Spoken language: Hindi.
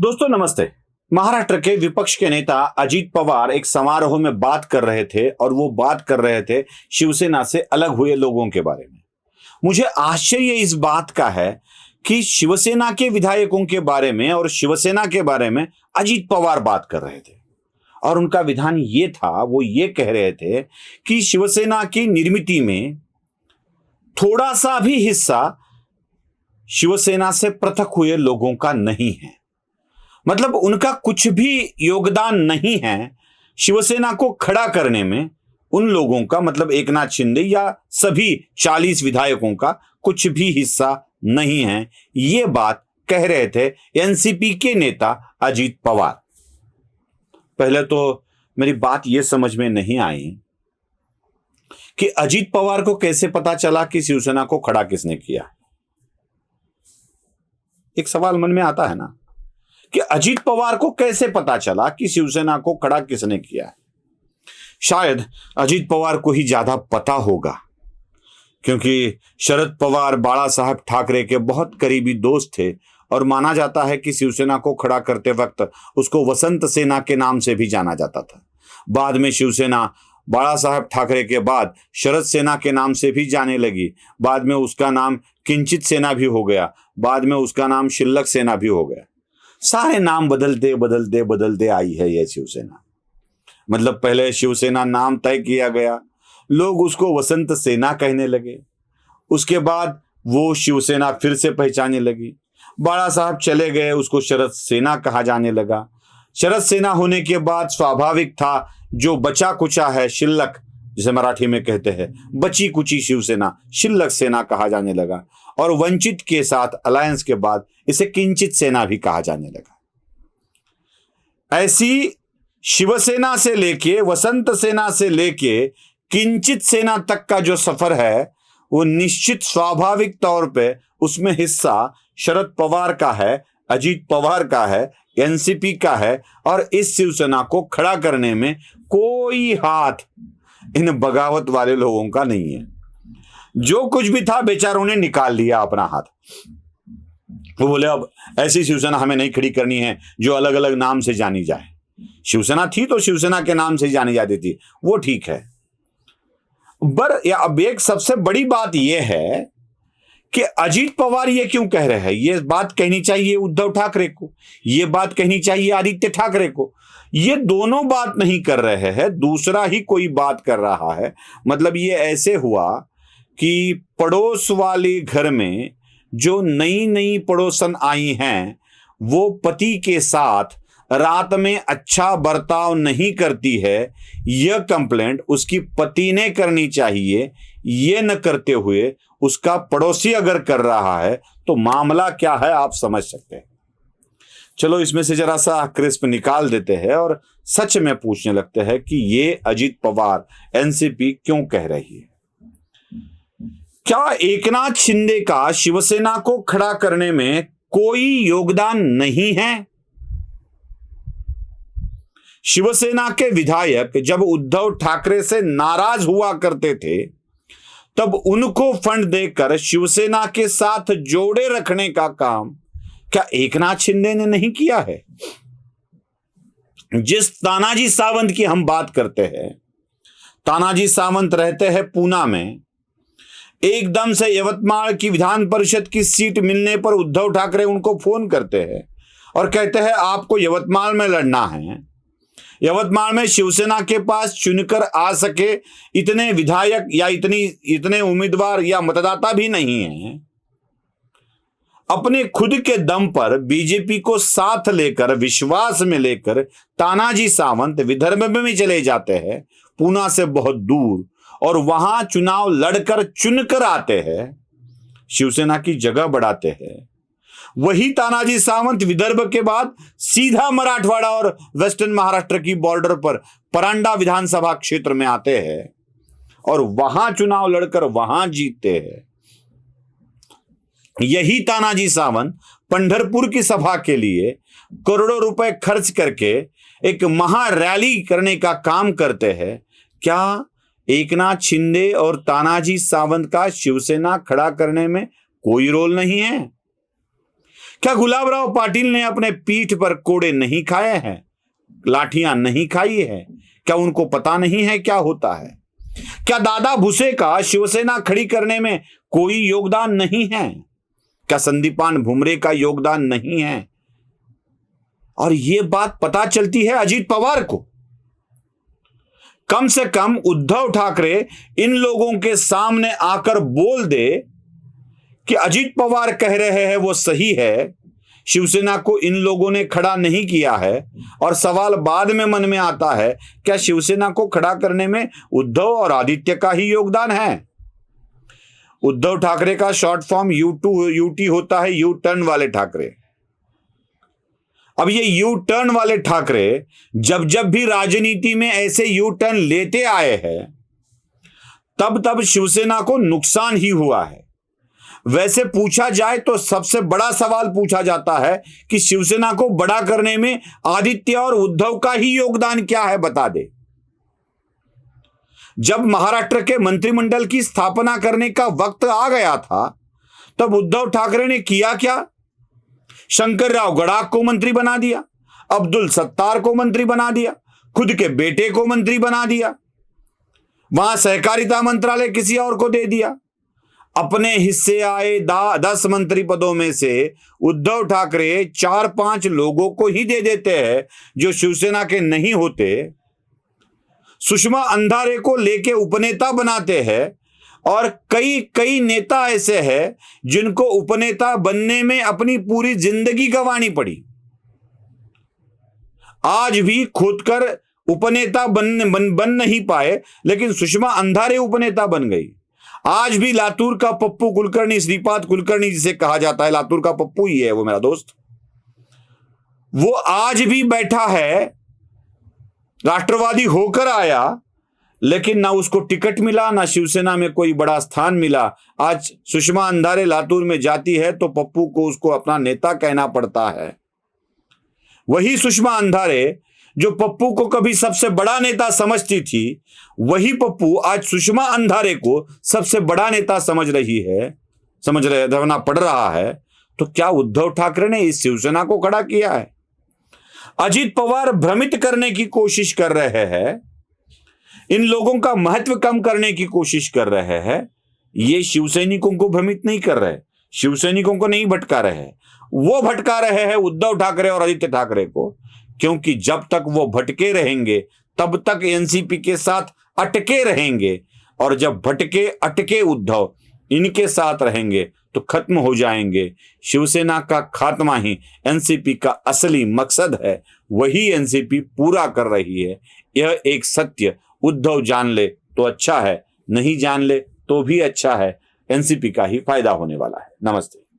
दोस्तों नमस्ते। महाराष्ट्र के विपक्ष के नेता अजीत पवार एक समारोह में बात कर रहे थे और वो बात कर रहे थे शिवसेना से अलग हुए लोगों के बारे में। मुझे आश्चर्य इस बात का है कि शिवसेना के विधायकों के बारे में और शिवसेना के बारे में अजीत पवार बात कर रहे थे और उनका विधान ये था, वो ये कह रहे थे कि शिवसेना की निर्मिति में थोड़ा सा भी हिस्सा शिवसेना से पृथक हुए लोगों का नहीं है। मतलब उनका कुछ भी योगदान नहीं है शिवसेना को खड़ा करने में। उन लोगों का मतलब एकनाथ शिंदे या सभी 40 विधायकों का कुछ भी हिस्सा नहीं है। ये बात कह रहे थे एनसीपी के नेता अजीत पवार। पहले तो मेरी बात यह समझ में नहीं आई कि अजीत पवार को कैसे पता चला कि शिवसेना को खड़ा किसने किया। एक सवाल मन में आता है ना कि अजीत पवार को कैसे पता चला कि शिवसेना को खड़ा किसने किया है। शायद अजीत पवार को ही ज्यादा पता होगा, क्योंकि शरद पवार बाला साहब ठाकरे के बहुत करीबी दोस्त थे और माना जाता है कि शिवसेना को खड़ा करते वक्त उसको वसंत सेना के नाम से भी जाना जाता था। बाद में शिवसेना बाला साहब ठाकरे के बाद शरद सेना के नाम से भी जाने लगी। बाद में उसका नाम किंचित सेना भी हो गया, बाद में उसका नाम शिल्लक सेना भी हो गया। सारे नाम बदलते बदलते बदलते आई है यह शिवसेना। मतलब पहले शिवसेना नाम तय किया गया, लोग उसको वसंत सेना कहने लगे। उसके बाद वो शिवसेना फिर से पहचानने लगी। बाला साहब चले गए, उसको शरद सेना कहा जाने लगा। शरद सेना होने के बाद स्वाभाविक था जो बचा कुचा है शिल्लक, जिसे मराठी में कहते हैं बची कुची शिवसेना, शिल्लक सेना कहा जाने लगा। और वंचित के साथ अलायंस के बाद इसे किंचित सेना भी कहा जाने लगा। ऐसी शिवसेना से लेके वसंत सेना से लेके किंचित सेना तक का जो सफर है वो निश्चित स्वाभाविक तौर पे उसमें हिस्सा शरद पवार का है, अजीत पवार का है, एनसीपी का है। और इस शिवसेना को खड़ा करने में कोई हाथ इन बगावत वाले लोगों का नहीं है। जो कुछ भी था बेचारों ने निकाल लिया अपना हाथ। वो बोले अब ऐसी शिवसेना हमें नहीं खड़ी करनी है जो अलग अलग नाम से जानी जाए। शिवसेना थी तो शिवसेना के नाम से जानी जाती थी, वो ठीक है। अब एक सबसे बड़ी बात यह है कि अजीत पवार ये क्यों कह रहे हैं। ये बात कहनी चाहिए उद्धव ठाकरे को, ये बात कहनी चाहिए आदित्य ठाकरे को। ये दोनों बात नहीं कर रहे हैं, दूसरा ही कोई बात कर रहा है। मतलब ये ऐसे हुआ कि पड़ोस वाले घर में जो नई नई पड़ोसन आई हैं वो पति के साथ रात में अच्छा बर्ताव नहीं करती है, यह कंप्लेंट उसकी पति ने करनी चाहिए। ये न करते हुए उसका पड़ोसी अगर कर रहा है तो मामला क्या है आप समझ सकते हैं। चलो इसमें से जरा सा क्रिस्प निकाल देते हैं और सच में पूछने लगते हैं कि ये अजीत पवार एनसीपी क्यों कह रही है। क्या एकनाथ शिंदे का शिवसेना को खड़ा करने में कोई योगदान नहीं है? शिवसेना के विधायक जब उद्धव ठाकरे से नाराज हुआ करते थे तब उनको फंड देकर शिवसेना के साथ जोड़े रखने का काम क्या एकनाथ शिंदे ने नहीं किया है? जिस तानाजी सावंत की हम बात करते हैं, तानाजी सावंत रहते हैं पूना में। एकदम से यवतमाल की विधान परिषद की सीट मिलने पर उद्धव ठाकरे उनको फोन करते हैं और कहते हैं आपको यवतमाल में लड़ना है। यवतमाल में शिवसेना के पास चुनकर आ सके इतने विधायक या इतने उम्मीदवार या मतदाता भी नहीं है। अपने खुद के दम पर बीजेपी को साथ लेकर विश्वास में लेकर तानाजी सावंत विदर्भ में चले जाते हैं, पूना से बहुत दूर, और वहां चुनाव लड़कर चुनकर आते हैं, शिवसेना की जगह बढ़ाते हैं। वही तानाजी सावंत विदर्भ के बाद सीधा मराठवाड़ा और वेस्टर्न महाराष्ट्र की बॉर्डर पर परांडा विधानसभा क्षेत्र में आते हैं और वहां चुनाव लड़कर वहां जीतते हैं। यही तानाजी सावंत पंढरपुर की सभा के लिए करोड़ों रुपए खर्च करके एक महा रैली करने का काम करते हैं। क्या एकनाथ शिंदे और तानाजी सावंत का शिवसेना खड़ा करने में कोई रोल नहीं है? क्या गुलाबराव पाटिल ने अपने पीठ पर कोड़े नहीं खाए हैं, लाठियां नहीं खाई है? क्या उनको पता नहीं है क्या होता है? क्या दादा भुसे का शिवसेना खड़ी करने में कोई योगदान नहीं है? क्या संदीपान भुमरे का योगदान नहीं है? और यह बात पता चलती है अजीत पवार को। कम से कम उद्धव ठाकरे इन लोगों के सामने आकर बोल दे कि अजीत पवार कह रहे हैं वो सही है, शिवसेना को इन लोगों ने खड़ा नहीं किया है। और सवाल बाद में मन में आता है, क्या शिवसेना को खड़ा करने में उद्धव और आदित्य का ही योगदान है? उद्धव ठाकरे का शॉर्ट फॉर्म यूटी होता है, यू टर्न वाले ठाकरे। अब ये यू टर्न वाले ठाकरे जब जब भी राजनीति में ऐसे यू टर्न लेते आए हैं, तब तब शिवसेना को नुकसान ही हुआ है। वैसे पूछा जाए तो सबसे बड़ा सवाल पूछा जाता है कि शिवसेना को बड़ा करने में आदित्य और उद्धव का ही योगदान क्या है, बता दे। जब महाराष्ट्र के मंत्रिमंडल की स्थापना करने का वक्त आ गया था, तब उद्धव ठाकरे ने किया क्या? शंकरराव गडाख को मंत्री बना दिया, अब्दुल सत्तार को मंत्री बना दिया, खुद के बेटे को मंत्री बना दिया, वहां सहकारिता मंत्रालय किसी और को दे दिया। अपने हिस्से आए 10 मंत्री पदों में से उद्धव ठाकरे 4-5 लोगों को ही दे देते हैं जो शिवसेना के नहीं होते। सुषमा अंधारे को लेके उपनेता बनाते हैं और कई नेता ऐसे हैं जिनको उपनेता बनने में अपनी पूरी जिंदगी गंवानी पड़ी। आज भी खोदकर उपनेता बन नहीं पाए, लेकिन सुषमा अंधारे उपनेता बन गई। आज भी लातूर का पप्पू कुलकर्णी, श्रीपाद कुलकर्णी जिसे कहा जाता है, लातूर का पप्पू ही है वो मेरा दोस्त, वो आज भी बैठा है, राष्ट्रवादी होकर आया, लेकिन ना उसको टिकट मिला, ना शिवसेना में कोई बड़ा स्थान मिला। आज सुषमा अंधारे लातूर में जाती है तो पप्पू को उसको अपना नेता कहना पड़ता है। वही सुषमा अंधारे जो पप्पू को कभी सबसे बड़ा नेता समझती थी, वही पप्पू आज सुषमा अंधारे को सबसे बड़ा नेता रहना पड़ रहा है। तो क्या उद्धव ठाकरे ने इस शिवसेना को खड़ा किया है? अजीत पवार भ्रमित करने की कोशिश कर रहे हैं, इन लोगों का महत्व कम करने की कोशिश कर रहे हैं। ये शिवसैनिकों को भ्रमित नहीं कर रहे, शिवसैनिकों को नहीं भटका रहे हैं, वो भटका रहे हैं उद्धव ठाकरे और आदित्य ठाकरे को। क्योंकि जब तक वो भटके रहेंगे तब तक एनसीपी के साथ अटके रहेंगे, और जब भटके अटके उद्धव इनके साथ रहेंगे तो खत्म हो जाएंगे। शिवसेना का खात्मा ही एनसीपी का असली मकसद है, वही एनसीपी पूरा कर रही है। यह एक सत्य उद्धव जान ले तो अच्छा है, नहीं जान ले तो भी अच्छा है। एनसीपी का ही फायदा होने वाला है। नमस्ते।